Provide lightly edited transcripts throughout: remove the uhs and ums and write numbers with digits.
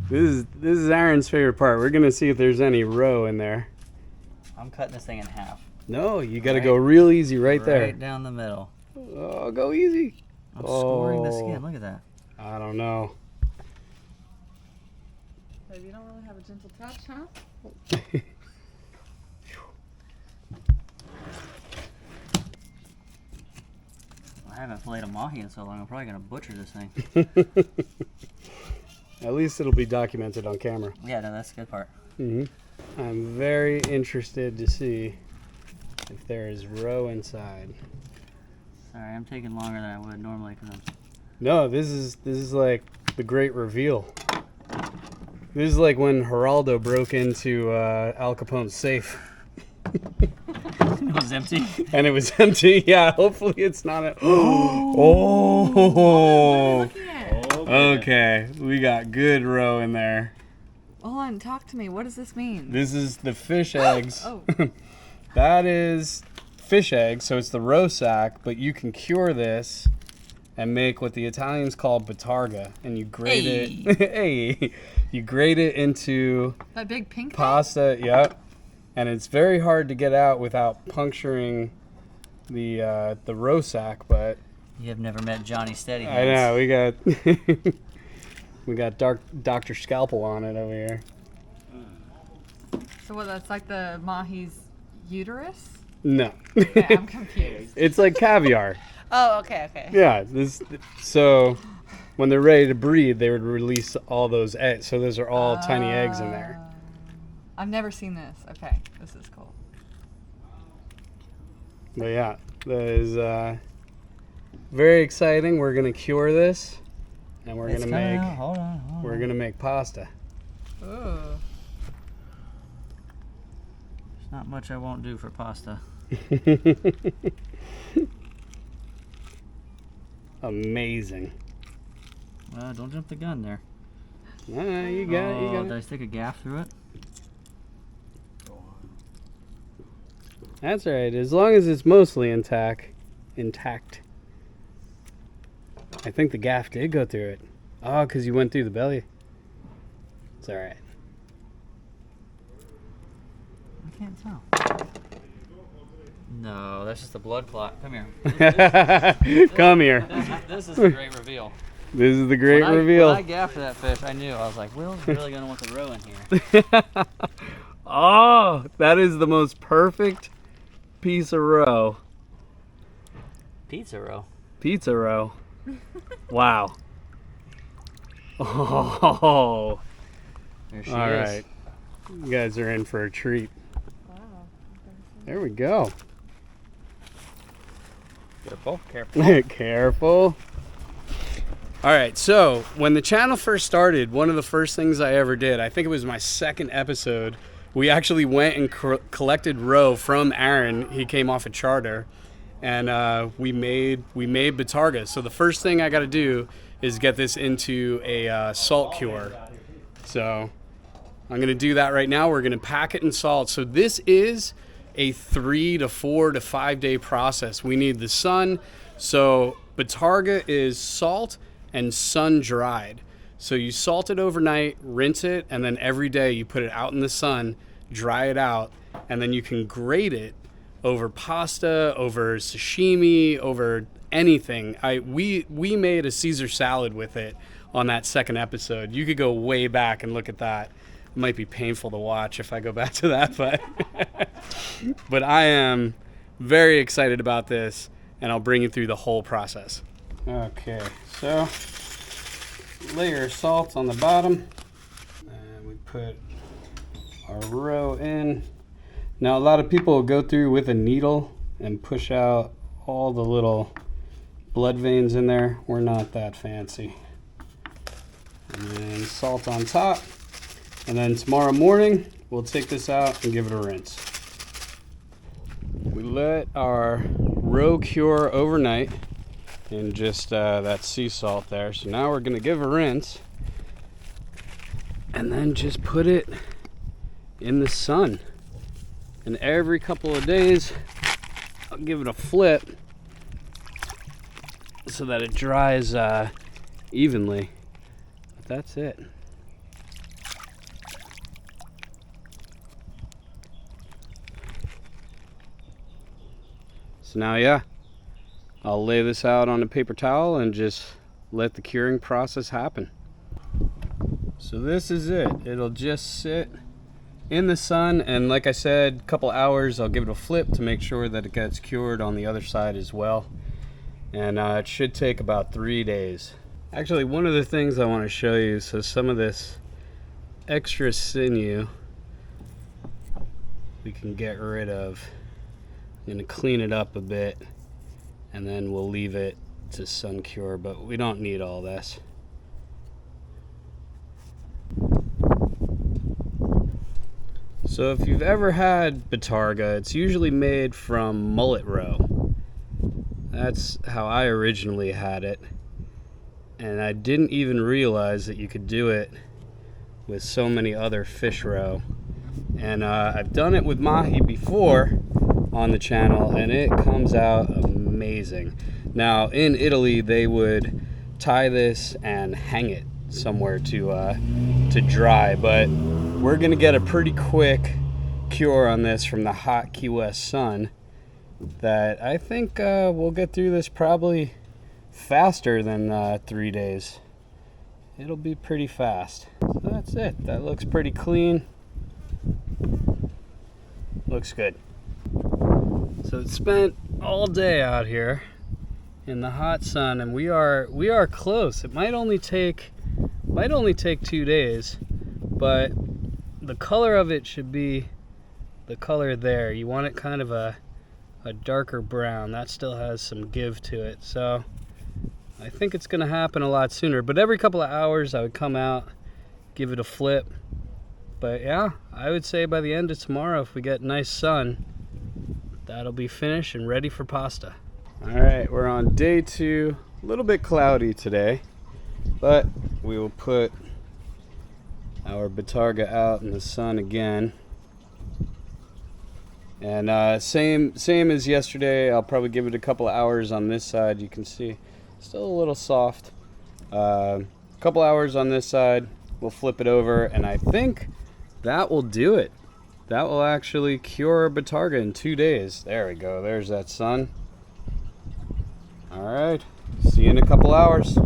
This is Aaron's favorite part. We're gonna see if there's any roe in there. I'm cutting this thing in half. No, you gotta go real easy right there. Right down the middle. Oh, go easy. I'm scoring the skin. Look at that. I don't know. Babe, you don't really have a gentle touch, huh? I haven't filleted a mahi in so long. I'm probably gonna butcher this thing. At least it'll be documented on camera. Yeah, no, that's the good part. I'm very interested to see if there is roe inside. Sorry, I'm taking longer than I would normally because I'm... No, this is like the great reveal. This is like when Geraldo broke into Al Capone's safe. It was empty. And it was empty. Yeah, hopefully it's not a... Oh! Okay, we got good roe in there. Hold on, talk to me. What does this mean? This is the fish eggs. Oh. That is fish eggs, so it's the roe sack, but you can cure this and make what the Italians call Bottarga, and you grate it. Hey, you grate it into That big pink pasta. Yep, and it's very hard to get out without puncturing the roe sack. But You have never met Johnny Steady I know we got we got Dr. Scalpel on it over here. So what, that's like the mahi's uterus? No, Okay, I'm confused. it's like caviar. Oh, okay, okay. Yeah, so when they're ready to breed, they would release all those eggs. So those are all tiny eggs in there. I've never seen this. Okay, this is cool. But yeah, that is very exciting. We're gonna cure this, and we're gonna make Hold on. we're gonna make pasta. Ooh. There's not much I won't do for pasta. Amazing. Don't jump the gun there. Nah, you got it. You Did got I it. stick a gaff through it? That's all right. As long as it's mostly intact. I think the gaff did go through it. Oh, because you went through the belly. It's all right. I can't tell. No, that's just a blood clot. Come here. Come here. This is the great reveal. This is the great reveal. When I gaffed that fish, I knew. I was like, Will's really going to want the roe in here. Oh, that is the most perfect piece of roe. Pizza roe. Pizza roe. Wow. Oh. There she All is. right. You guys are in for a treat. Wow. There we go. Careful, careful. Careful. All right, so when the channel first started, one of the first things I ever did, I think it was my second episode, we actually went and collected roe from Aaron. He came off a charter, and we made Bottarga. So the first thing I got to do is get this into a salt cure. So I'm going to do that right now. We're going to pack it in salt. So this is a 3 to 4 to 5 day process. We need the sun. So Bottarga is salt and sun dried. So you salt it overnight, rinse it, and then every day you put it out in the sun, dry it out, and then you can grate it over pasta, over sashimi, over anything. We made a Caesar salad with it on that second episode. You could go way back and look at that. It might be painful to watch if I go back to that, but I am very excited about this, and I'll bring you through the whole process. Okay, so layer of salt on the bottom, and we put our roe in. Now a lot of people will go through with a needle and push out all the little blood veins in there. We're not that fancy. And then salt on top. And then tomorrow morning, we'll take this out and give it a rinse. We let our roe cure overnight in just that sea salt there. So now we're gonna give a rinse and then just put it in the sun. And every couple of days, I'll give it a flip so that it dries evenly. But that's it. So now, yeah, I'll lay this out on a paper towel and just let the curing process happen. So this is it. It'll just sit in the sun, and like I said, a couple hours, I'll give it a flip to make sure that it gets cured on the other side as well. And it should take about 3 days. Actually, one of the things I want to show you, so some of this extra sinew we can get rid of. I'm going to clean it up a bit, and then we'll leave it to sun cure, but we don't need all this. So if you've ever had Bottarga, it's usually made from mullet roe. That's how I originally had it, and I didn't even realize that you could do it with so many other fish roe. And I've done it with mahi before on the channel, and it comes out amazing. Now in Italy, they would tie this and hang it somewhere to dry, but we're gonna get a pretty quick cure on this from the hot Key West sun that I think we'll get through this probably faster than 3 days. It'll be pretty fast. So that's it. That looks pretty clean. Looks good. So it's spent all day out here in the hot sun, and we are close. It might only take 2 days, but the color of it should be the color there. You want it kind of a darker brown. That still has some give to it. So I think it's going to happen a lot sooner, but every couple of hours I would come out, give it a flip. But yeah, I would say by the end of tomorrow, if we get nice sun, that'll be finished and ready for pasta. All right, we're on day 2. A little bit cloudy today, but we will put our Bottarga out in the sun again. And same as yesterday, I'll probably give it a couple of hours on this side. You can see still a little soft. Couple hours on this side, we'll flip it over, and I think that will do it. That will actually cure Bottarga in 2 days. There we go, there's that sun. All right, see you in a couple hours. All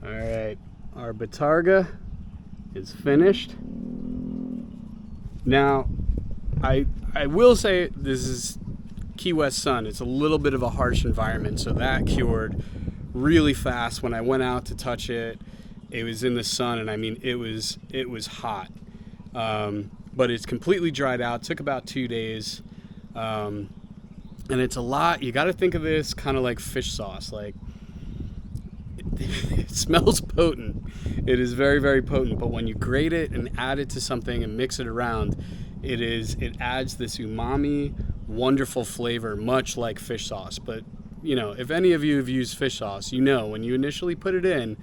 right, our Bottarga is finished. Now, I will say this is Key West sun. It's a little bit of a harsh environment, so that cured really fast. When I went out to touch it, it was in the sun, and I mean it was hot. But it's completely dried out. Took about 2 days, and it's a lot. You got to think of this kind of like fish sauce. Like it smells potent. It is very, very potent. But when you grate it and add it to something and mix it around, it adds this umami, wonderful flavor, much like fish sauce. But you know, if any of you have used fish sauce, you know when you initially put it in,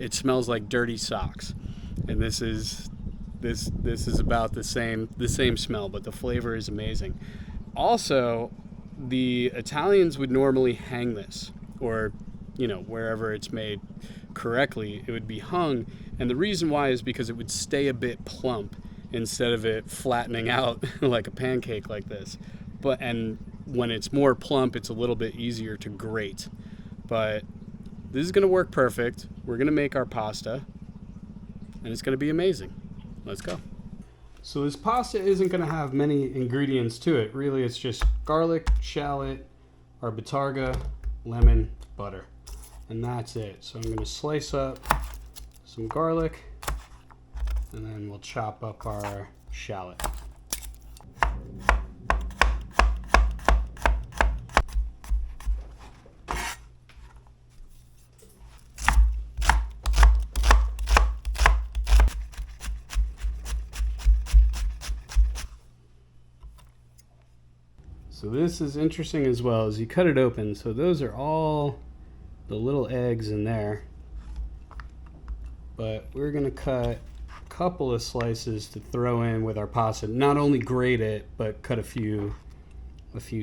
it smells like dirty socks. And this is about the same smell, but the flavor is amazing. Also, the Italians would normally hang this, or you know, wherever it's made correctly, it would be hung. And the reason why is because it would stay a bit plump instead of it flattening out like a pancake like this. And when it's more plump, it's a little bit easier to grate. But this is gonna work perfect. We're gonna make our pasta, and it's gonna be amazing. Let's go. So this pasta isn't gonna have many ingredients to it. Really, it's just garlic, shallot, our Bottarga, lemon, butter. And that's it. So I'm gonna slice up some garlic, and then we'll chop up our shallot. So this is interesting as well, as you cut it open. So those are all the little eggs in there. But we're gonna cut a couple of slices to throw in with our pasta. Not only grate it, but cut a few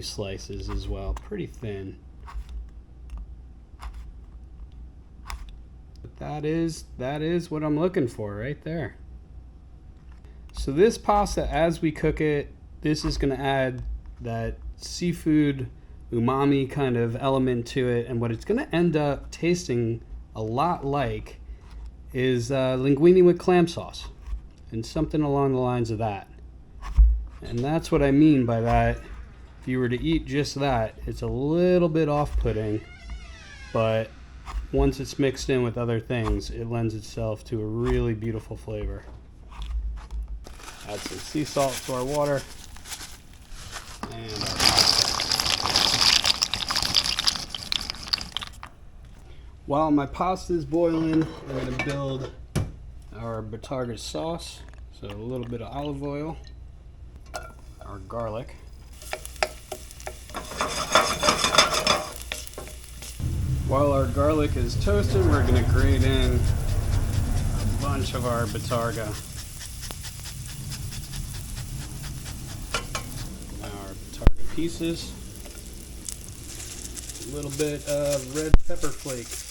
slices as well, pretty thin. But that is what I'm looking for right there. So this pasta, as we cook it, this is gonna add that seafood umami kind of element to it, and what it's going to end up tasting a lot like is linguine with clam sauce, and something along the lines of that. And that's what I mean by that. If you were to eat just that, it's a little bit off-putting, but once it's mixed in with other things, it lends itself to a really beautiful flavor. Add some sea salt to our water and our pasta. While my pasta is boiling, I'm going to build our Bottarga sauce. So a little bit of olive oil, our garlic, while our garlic is toasted, we're going to grate in a bunch of our Bottarga. Our Bottarga pieces, a little bit of red pepper flakes,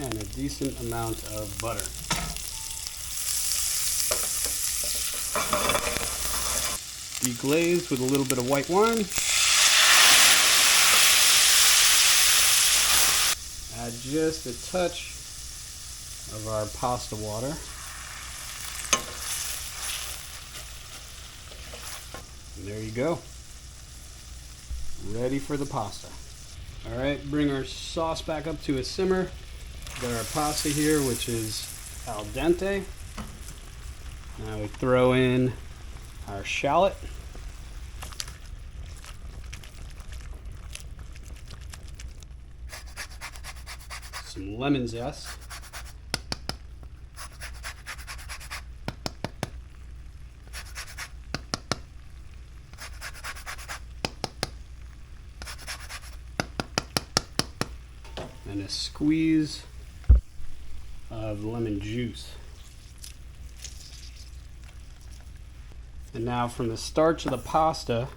and a decent amount of butter. Deglaze with a little bit of white wine. Add just a touch of our pasta water. And there you go. Ready for the pasta. All right, bring our sauce back up to a simmer. Got our pasta here, which is al dente. Now we throw in our shallot. Some lemon zest. And a squeeze of lemon juice. And now from the starch of the pasta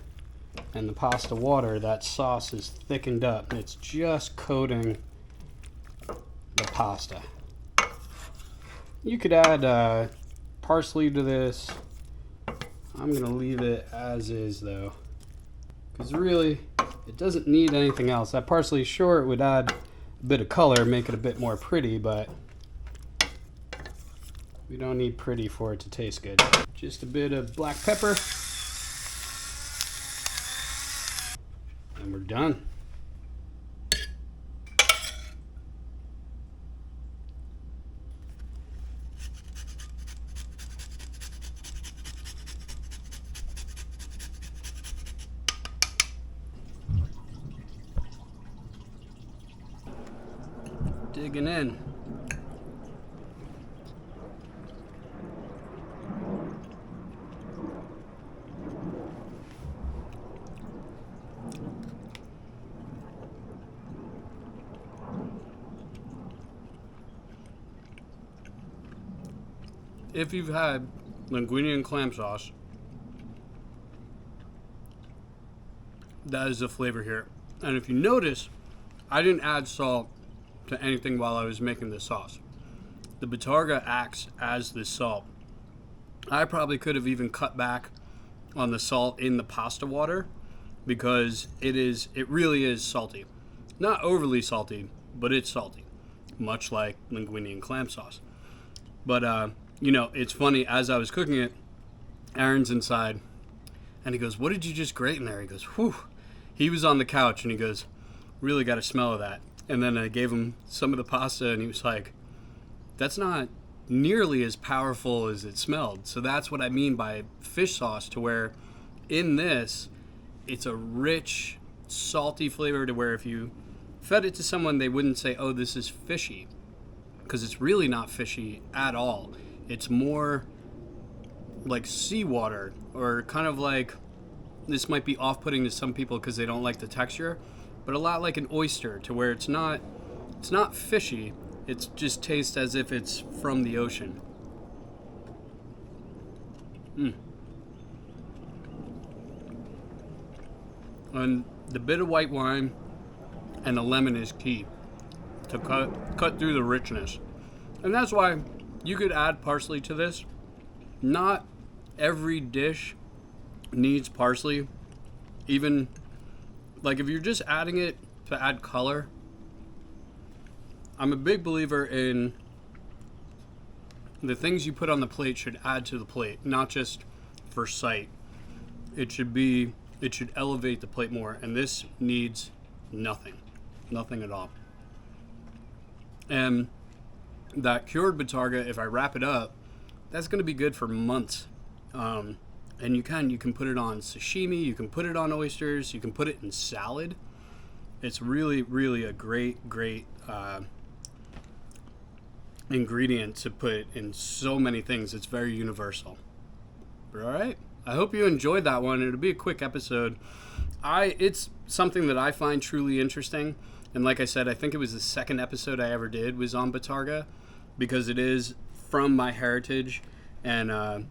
and the pasta water, that sauce is thickened up and it's just coating the pasta. You could add parsley to this. I'm gonna leave it as is though, because really it doesn't need anything else. That parsley, sure, it would add a bit of color, make it a bit more pretty, but we don't need pretty for it to taste good. Just a bit of black pepper, and we're done. Digging in. If you've had linguine and clam sauce, that is the flavor here. And if you notice, I didn't add salt to anything while I was making the sauce. The Bottarga acts as the salt. I probably could have even cut back on the salt in the pasta water because it really is salty. Not overly salty, but it's salty, much like linguine and clam sauce. But you know, it's funny, as I was cooking it, Aaron's inside and he goes, "What did you just grate in there?" He goes, "Whew." He was on the couch and he goes, "Really got a smell of that." And then I gave him some of the pasta and he was like, "That's not nearly as powerful as it smelled." So that's what I mean by fish sauce, to where in this, it's a rich, salty flavor to where if you fed it to someone, they wouldn't say, "Oh, this is fishy," because it's really not fishy at all. It's more like seawater, or kind of like, this might be off-putting to some people because they don't like the texture, but a lot like an oyster, to where it's not fishy. It just tastes as if it's from the ocean. And the bit of white wine and the lemon is key to cut through the richness. And that's why you could add parsley to this. Not every dish needs parsley. Even Like, if you're just adding it to add color, I'm a big believer in the things you put on the plate should add to the plate, not just for sight. It should elevate the plate more, and this needs nothing at all. And that cured Bottarga, if I wrap it up, that's going to be good for months. And you can put it on sashimi, you can put it on oysters, you can put it in salad. It's really, really a great ingredient to put in so many things. It's very universal. All right. I hope you enjoyed that one. It'll be a quick episode. It's something that I find truly interesting. And like I said, I think it was the second episode I ever did was on Bottarga, because it is from my heritage and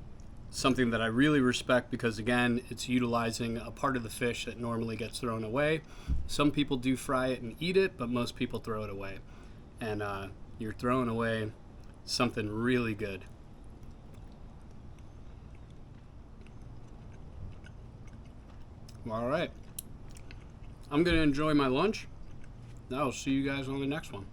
something that I really respect, because again, it's utilizing a part of the fish that normally gets thrown away. Some people do fry it and eat it, but most people throw it away. And you're throwing away something really good. All right. I'm going to enjoy my lunch. I'll see you guys on the next one.